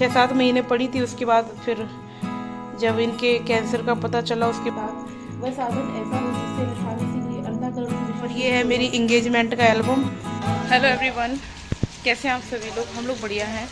6-7 महीने पड़ी थी। उसके बाद फिर जब इनके कैंसर का पता चला उसके बाद वह साधन ऐसा हो जिससे निशानी से ये अंधाकरण। और ये है मेरी इंगेजमेंट का एल्बम। हेलो एवरीवन, कैसे हैं आप सभी लोग? हम लोग बढ़िया हैं।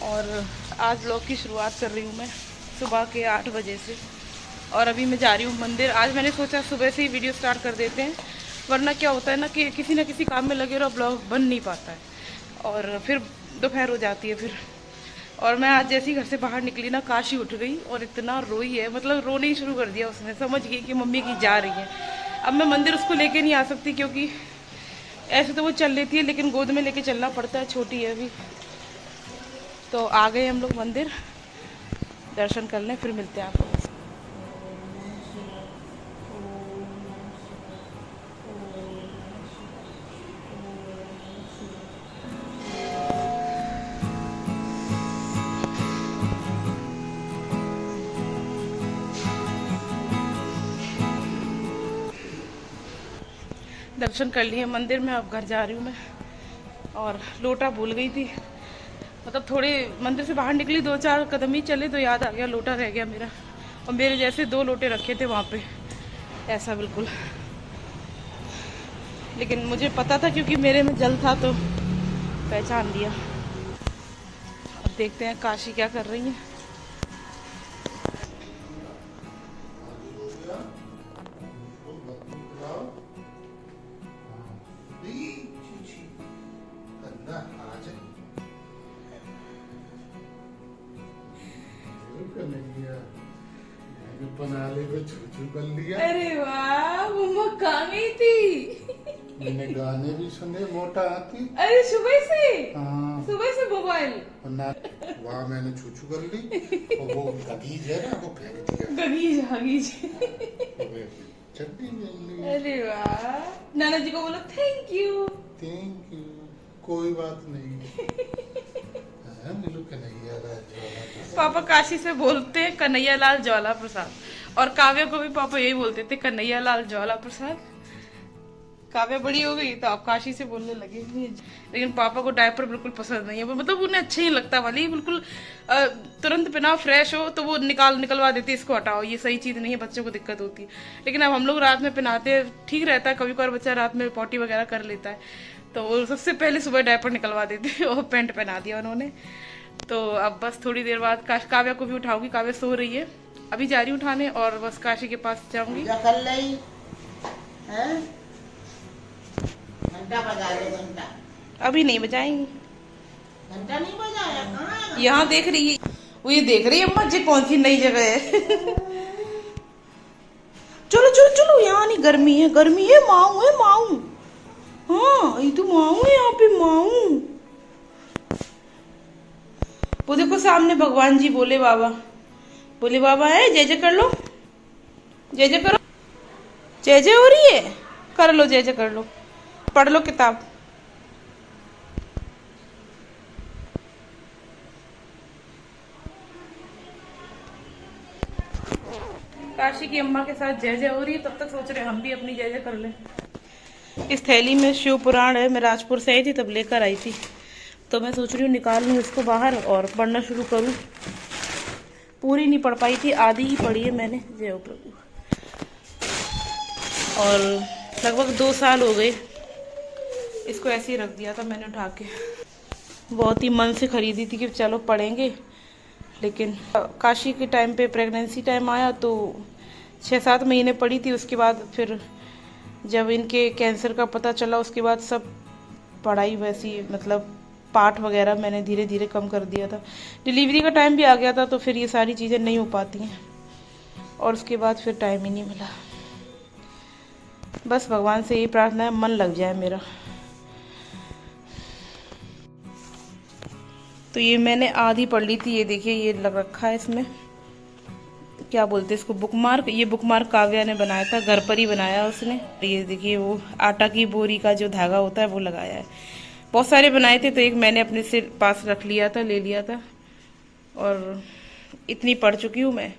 और आज ब्लॉग की शुरुआत कर रही हूँ मैं सुबह के 8 बजे से। और अभी मैं जा रही हूँ मंदिर। आज मैंने सोचा सुबह से ही वीडियो स्टार्ट कर देते हैं, वरना क्या होता है ना कि किसी न किसी काम में लगे रहो, ब्लॉग बन नहीं पाता है और फिर दोपहर हो जाती है फिर। और मैं आज जैसे ही घर से बाहर निकली ना, काशी उठ गई और इतना रोई है, मतलब रोने ही शुरू कर दिया उसने। समझ गई कि मम्मी की जा रही है। अब मैं मंदिर उसको लेके नहीं आ सकती क्योंकि ऐसे तो वो चल लेती है, लेकिन गोद में लेके चलना पड़ता है, छोटी है अभी। तो आ गए हम लोग मंदिर, दर्शन कर लें, फिर मिलते हैं आपको। दर्शन कर लिए मंदिर में, अब घर जा रही हूँ मैं। और लोटा भूल गई थी, मतलब थोड़े मंदिर से बाहर निकली, 2-4 कदम ही चले तो याद आ गया लोटा रह गया मेरा। और मेरे जैसे 2 लोटे रखे थे वहाँ पे, ऐसा बिल्कुल। लेकिन मुझे पता था क्योंकि मेरे में जल था तो पहचान लिया। अब देखते हैं काशी क्या कर रही है। पनाले को छू कर लिया। अरे वाह, मम्मा कहाँ गई थी? मैंने गाने भी सुने, मोटा हाथी। अरे सुबह से? हाँ, सुबह से मोबाइल वहाँ मैंने छू कर ली और वो गगीज है ना, वो फेंक दिया। गगीज हगीज। चटनी मिल ली। अरे वाह, नाना जी को बोलो थैंक यू। थैंक यू, कोई बात नहीं। मिलू कन्हैया लाल ज्वाला प्रसाद। पापा काशी से बोलते हैं कन्हैया लाल ज्वाला प्रसाद, और काव्या को भी पापा यही बोलते थे, कन्हैया लाल ज्वाला प्रसाद। काव्या बड़ी हो गई तो आप काशी से बोलने लगे। लेकिन पापा को डायपर बिल्कुल पसंद नहीं है, मतलब उन्हें अच्छा ही लगता वाली, बिल्कुल तुरंत पहनाओ, फ्रेश हो तो वो निकलवा देती, इसको हटाओ, ये सही चीज नहीं है, बच्चों को दिक्कत होती है। लेकिन अब हम लोग रात में पहनाते हैं, ठीक रहता है। कभी कभार बच्चा रात में पॉटी वगैरह कर लेता है तो वो सबसे पहले सुबह डायपर निकलवा देते और पैंट पहना दिया उन्होंने। तो अब बस थोड़ी देर बाद काव्या को भी उठाऊंगी। काव्या सो रही है, अभी जा रही हूँ उठाने और बस काशी के पास जाऊंगी। घंटा बजा लो, घंटा। अभी नहीं बजाएंगी, घंटा नहीं बजाया, कहाँ? यहाँ देख रही है, वो ये देख रही है अम्मा जी कौन सी नई जगह है। चलो चलो चलो, यहाँ नहीं, गर्मी है, गर्मी है, माऊ है, माऊ। हाँ ये तो माऊ है, यहाँ पे माऊ। वो देखो सामने भगवान जी, बोले बाबा, बोले बाबा है, जय जय कर लो, जय जय करो। जय जय हो रही है, कर लो जय जय कर लो, पढ़ लो किताब। काशी की अम्मा के साथ जय जय हो रही है, तब तक सोच रहे हम भी अपनी जय जय कर लें। इस थैली में शिव पुराण है, मैं राजपुर से आई थी तब लेकर आई थी, तो मैं सोच रही हूँ निकाल लूँ इसको बाहर और पढ़ना शुरू करूँ। पूरी नहीं पढ़ पाई थी, आधी ही पढ़ी है मैंने। जय हो प्रभु। और लगभग 2 साल हो गए इसको ऐसे ही रख दिया था मैंने उठा के। बहुत ही मन से खरीदी थी कि चलो पढ़ेंगे, लेकिन काशी के टाइम पे प्रेगनेंसी टाइम आया तो 6-7 महीने पड़ी थी। उसके बाद फिर जब इनके कैंसर का पता चला उसके बाद सब पढ़ाई वैसी, मतलब पाठ वगैरह मैंने धीरे धीरे कम कर दिया था। डिलीवरी का टाइम भी आ गया था तो फिर ये सारी चीज़ें नहीं हो पाती हैं, और उसके बाद फिर टाइम ही नहीं मिला। बस भगवान से यही प्रार्थना है मन लग जाए मेरा। तो ये मैंने आधी पढ़ ली थी, ये देखिए ये लग रखा है इसमें, क्या बोलते हैं इसको, बुकमार्क। ये बुकमार्क काव्या ने बनाया था, घर पर ही बनाया उसने। ये देखिए वो आटा की बोरी का जो धागा होता है वो लगाया है। बहुत सारे बनाए थे तो एक मैंने अपने से पास रख लिया था, ले लिया था। और इतनी पढ़ चुकी हूँ मैं,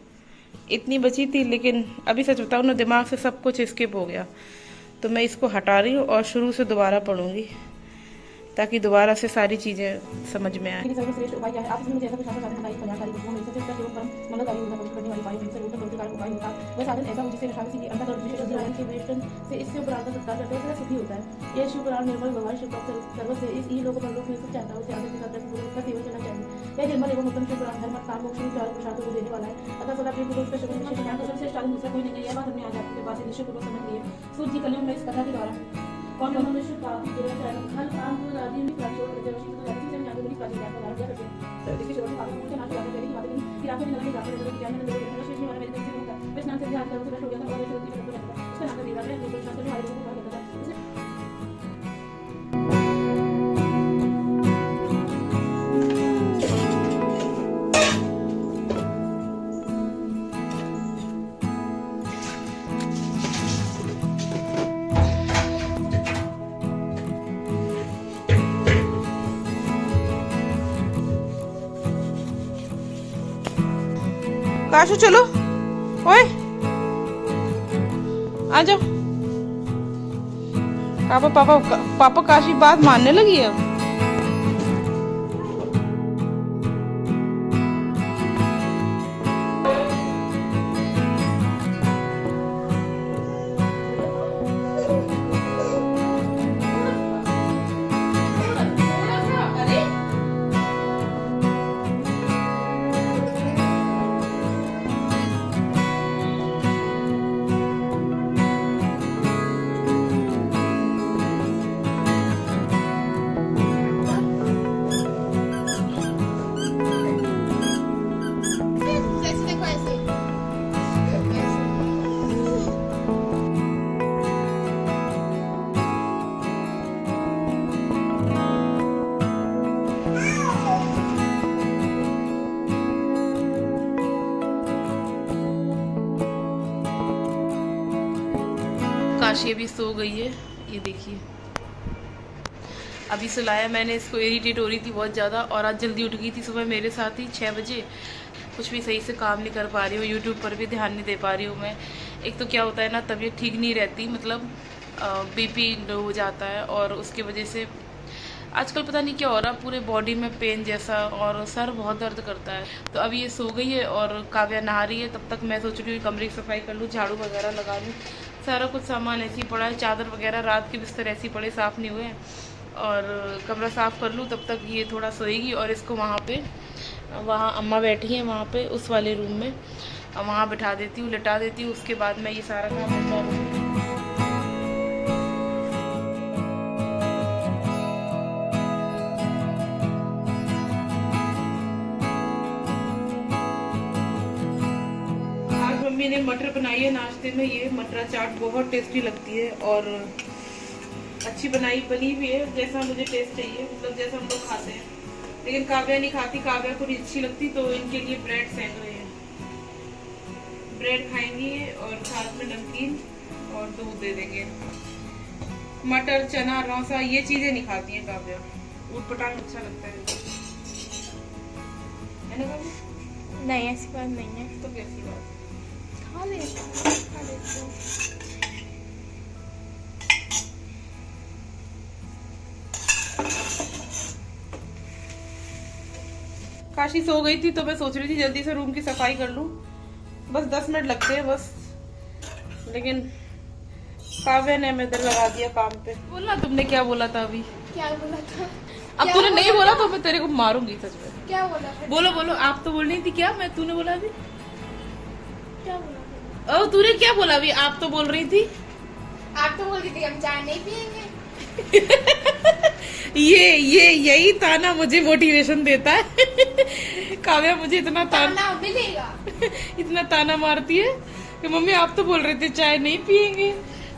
इतनी बची थी, लेकिन अभी सच बताऊँ ना दिमाग से सब कुछ स्किप हो गया, तो मैं इसको हटा रही हूँ और शुरू से दोबारा पढ़ूंगी। ताकि दोबारा से सारी चीज़ें समझ में आए। सर्वश्रेष्ठ उपाय क्या है? आप इसमें मुझे ऐसा कुछ साधन बताइए कल्याणकारी वस्तुओं में से एवं परम मंगलकारी ऊर्जा प्रदान करने वाली वायु में से रोककर रोजगार उपाय होता है। वह साधन ऐसा हो जिससे निष्ठावसी की अंतःकरण विशेष ज्ञान के वेष्टन से इस शिव पुराण का सत्कार करते हैं सिद्धि होता है। यह शिव पुराण निर्मल भगवान शिव का सर्व से इस लोक परलोक में सब चाहता है उसे आदर के साथ रखकर उसका सेवन करना चाहिए। यह निर्मल एवं उत्तम शिव पुराण धर्म काम मोक्ष चार पुरुषार्थों को देने वाला है। अतः सदा प्रिय पुरुष का श्रवण विशेष ज्ञान का सबसे साधन दूसरा कोई नहीं है। यह बात हमने आज आपके पास निश्चय पूर्वक समझ ली है। सूत जी कलयुग में इस कथा के द्वारा कौन मनुष्य पापी दुराचारी हर काम को आदि में प्राचीन करते हैं उसी तरह से ज्ञान बड़ी प्राचीन ज्ञान का किया करते हैं। देखिए शुरू में पापों को नाश करने की बात नहीं फिर आखिर में नदी जाकर जरूर ज्ञान में लोग श्री वाला मेरे से होता है। स्नान से ध्यान करो तो हो गया था और ऐसे होती है उसका नाम देवा है जो शास्त्र में हमारे को कहा जाता है। काशू चलो, ओए आ जाओ। पापा काशी बात मानने लगी है अब। काशी अभी सो गई है, ये देखिए अभी सुलाया मैंने इसको। इरिटेट हो रही थी बहुत ज़्यादा और आज जल्दी उठ गई थी सुबह मेरे साथ ही 6 बजे। कुछ भी सही से काम नहीं कर पा रही हूँ, यूट्यूब पर भी ध्यान नहीं दे पा रही हूँ मैं। एक तो क्या होता है ना, तबीयत ठीक नहीं रहती, मतलब बीपी लो हो जाता है और उसकी वजह से आजकल पता नहीं क्या हो रहा, पूरे बॉडी में पेन जैसा और सर बहुत दर्द करता है। तो अभी ये सो गई है और काव्या नहा रही है, तब तक मैं सोच रही हूँ कमरे की सफाई कर लूँ, झाड़ू वगैरह लगा लूँ। सारा कुछ सामान ऐसे ही पड़ा है, चादर वगैरह रात के बिस्तर ऐसे ही पड़े, साफ़ नहीं हुए हैं, और कमरा साफ़ कर लूँ। तब तक ये थोड़ा सोएगी और इसको वहाँ अम्मा बैठी हैं वहाँ पे उस वाले रूम में, वहाँ बिठा देती हूँ, लिटा देती हूँ। उसके बाद मैं ये सारा काम करता हूँ। मम्मी ने मटर बनाई है नाश्ते में, ये मटर चाट बहुत टेस्टी लगती है और अच्छी बनी भी है, जैसा मुझे टेस्ट चाहिए, मतलब जैसा हम लोग खाते हैं। लेकिन काव्या नहीं खाती, काव्या को नहीं अच्छी लगती, तो इनके लिए ब्रेड सेंक रहे हैं। ब्रेड खाएंगी और साथ में नमकीन और दूध दे देंगे। मटर चना रौसा ये चीजें नहीं खाती है काव्या, ऊटपटांग अच्छा लगता है ना काव्या? नहीं ऐसी बात नहीं है। तो कैसी बात? खा ले काशी सो गई थी तो मैं सोच रही थी जल्दी से रूम की सफाई कर लूं, बस 10 मिनट लगते हैं बस। लेकिन काव्या ने मैं इधर लगा दिया काम पे। बोला तुमने क्या बोला था अभी? क्या बोला था? अब तूने नहीं बोला तो मैं तेरे को मारूंगी सच में। क्या बोला था? बोलो बोलो, आप तो बोल रही थी क्या? मैं तूने बोला अभी क्या बोला? ओ तूने क्या बोला अभी? आप तो बोल रही थी। आप तो बोल रही थी हम चाय नहीं पियेंगे। यही ताना मुझे मोटिवेशन देता है। काव्या मुझे इतना ताना मिलेगा, इतना ताना मारती है कि मम्मी आप तो बोल रहे थे चाय नहीं पियेंगे।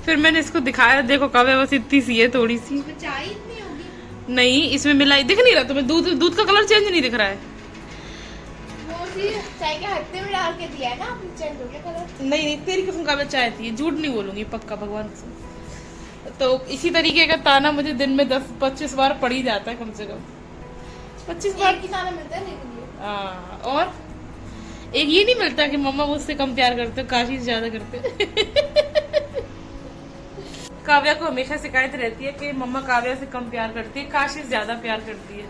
फिर मैंने इसको दिखाया, देखो काव्या बस इतनी सी है, थोड़ी सी। चाय इतनी होगी? नहीं, इसमें मिलाई दिख नहीं रहा तुम्हें? दूध का कलर चेंज नहीं दिख रहा है? वो चाय के हत्ते में डाल के दिया है ना आपने, चेंज हो गया कलर। नहीं तेरी कसम काव्या चाय थी, झूठ नहीं बोलूंगी, पक्का भगवान कसम। तो इसी तरीके का ताना मुझे दिन में 10-25 बार पड़ ही जाता है, कम से कम 25 बार की ताना मिलता है लेकिन ये। और एक ये नहीं मिलता कि मम्मा मुझसे कम प्यार करते, काशी से ज्यादा करते। काव्या को हमेशा शिकायत रहती है कि मम्मा काव्या से कम प्यार करती है, काशी से ज्यादा प्यार करती है?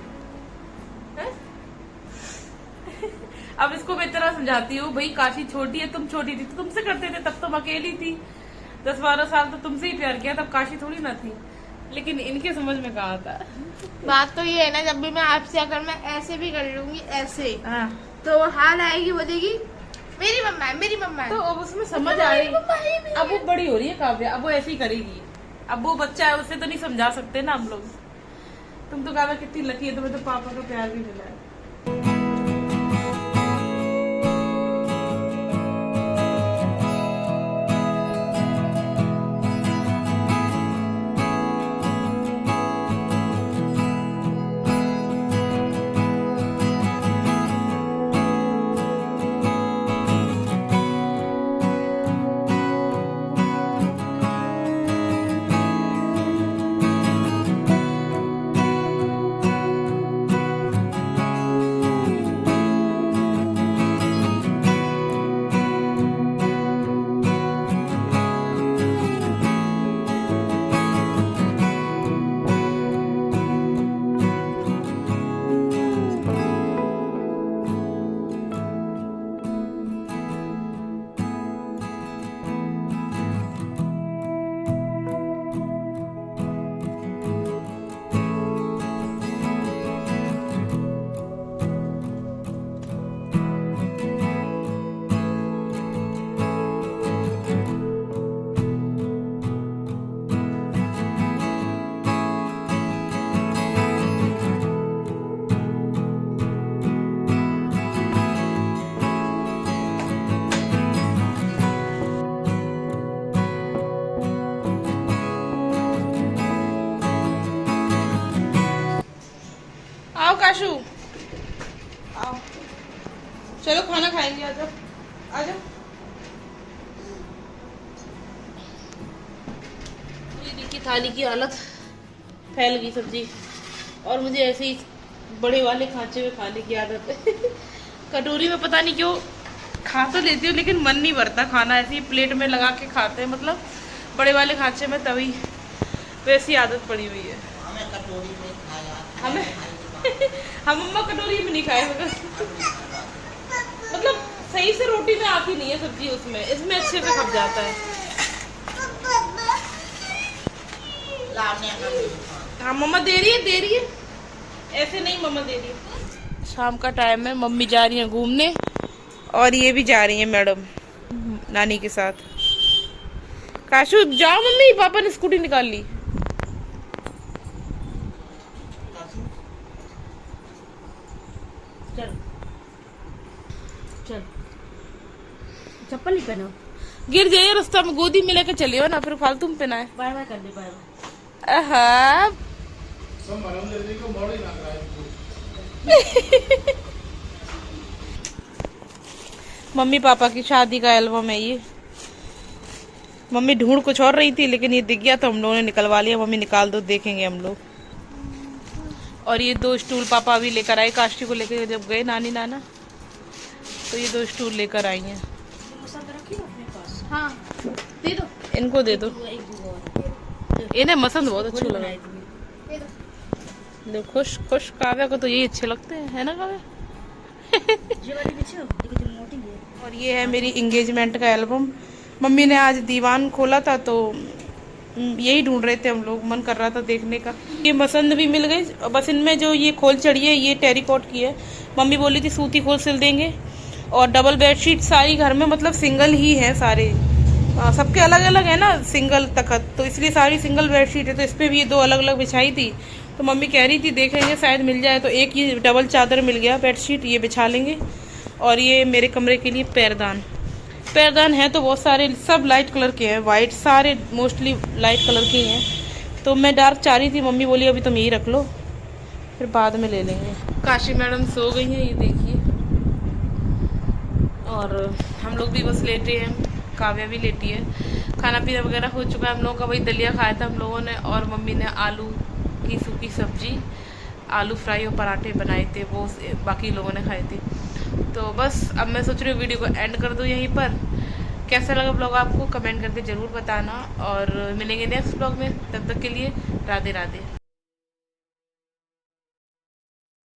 अब इसको मैं इतना समझाती हूँ, भाई काशी छोटी है, तुम छोटी थी तो तुमसे करते थे, तब तुम अकेली थी, 10-12 साल तो तुमसे ही प्यार किया, तब काशी थोड़ी ना थी। लेकिन इनके समझ में कहा था। बात तो ये है ना, जब भी मैं आपसे अगर मैं ऐसे भी कर लूंगी ऐसे, हाँ। तो वो हाल आएगी, बोलेगी मेरी मम्मा है, मेरी मम्मा है। तो अब उसमें समझ आ रही, अब वो बड़ी हो रही है काव्या, अब वो ऐसे ही करेगी। अब वो बच्चा है, उसे तो नहीं समझा सकते ना हम लोग। तुम तो काव्या कितनी लकी है, तुम्हें तो पापा का प्यार भी मिला है। काशू आओ, चलो खाना खाएंगे, आ जाओ आ जाओ। ये देखिए थाली की हालत, फैल गई सब्जी, और मुझे ऐसे ही बड़े वाले खांचे में खाने की आदत है। कटोरी में पता नहीं क्यों खा तो लेती हूँ, लेकिन मन नहीं भरता खाना, ऐसे ही प्लेट में लगा के खाते हैं, मतलब बड़े वाले खांचे में, तभी वैसी आदत पड़ी हुई है हमें कटोरी में खाया, हमें। हम मम्मा कटोरी में नहीं खाए, मतलब सही से रोटी में आती नहीं है सब्जी, उसमें इसमें अच्छे से खप जाता है। हाँ मम्मा दे रही है, ऐसे नहीं मम्मा दे रही है। शाम का टाइम है, मम्मी जा रही है घूमने, और ये भी जा रही है मैडम नानी के साथ। काशू जाओ मम्मी, पापा ने स्कूटी निकाल ली। चल चल, चप्पल ही पहनो, गिर जाइए रास्ता में, गोदी में लेकर चलियो ना, फिर फालतू में पहनाए। बाय बाय कर दे, बाय बाय। आहा सब मरम दे को बॉडी लग रहा है। मम्मी पापा की शादी का एल्बम है ये। मम्मी ढूंढ कुछ और रही थी, लेकिन ये दिख गया तो हम लोगों ने निकलवा लिया। मम्मी निकाल दो, देखेंगे हम लोग। और ये 2 स्टूल पापा अभी लेकर आए, काष्टी को लेकर जब गए नानी नाना, तो ये 2 स्टूल लेकर आई हैं। हाँ दे दो, इनको दे दो, इन्हें मसंद बहुत अच्छे लगा। दे दो। देखो खुश खुश, काव्या को तो यही अच्छे लगते हैं, है ना काव्या? और ये है मेरी इंगेजमेंट का एल्बम। मम्मी ने आज दीवान खोला था, तो यही ढूंढ रहे थे हम लोग, मन कर रहा था देखने का। ये मसंद भी मिल गई, बस इनमें जो ये खोल चढ़ी है ये टेरिकॉट की है। मम्मी बोली थी सूती खोल सिल देंगे। और डबल बेडशीट सारी घर में, मतलब सिंगल ही है सारे, सबके अलग अलग है ना सिंगल तखत, तो इसलिए सारी सिंगल बेडशीट है। तो इस पर भी ये 2 अलग अलग बिछाई थी, तो मम्मी कह रही थी देखेंगे शायद मिल जाए, तो एक ही डबल चादर मिल गया बेडशीट, ये बिछा लेंगे। और ये मेरे कमरे के लिए पैरदान है, तो बहुत सारे, सब लाइट कलर के हैं, वाइट सारे मोस्टली लाइट कलर के ही हैं। तो मैं डार्क चाह रही थी, मम्मी बोली अभी तुम यही रख लो, फिर बाद में ले लेंगे। काशी मैडम सो गई हैं, ये देखिए, और हम लोग भी बस लेटे हैं, काव्या भी लेटी है। खाना पीना वगैरह हो चुका है हम लोगों का, वही दलिया खाया था हम लोगों ने, और मम्मी ने आलू की सूखी सब्जी, आलू फ्राई और पराठे बनाए थे, वो बाकी लोगों ने खाए थे। तो बस अब मैं सोच रही हूँ वीडियो को एंड कर दूँ यहीं पर। कैसा लगा ब्लॉग आपको कमेंट करके ज़रूर बताना, और मिलेंगे नेक्स्ट ब्लॉग में। तब तक के लिए राधे राधे।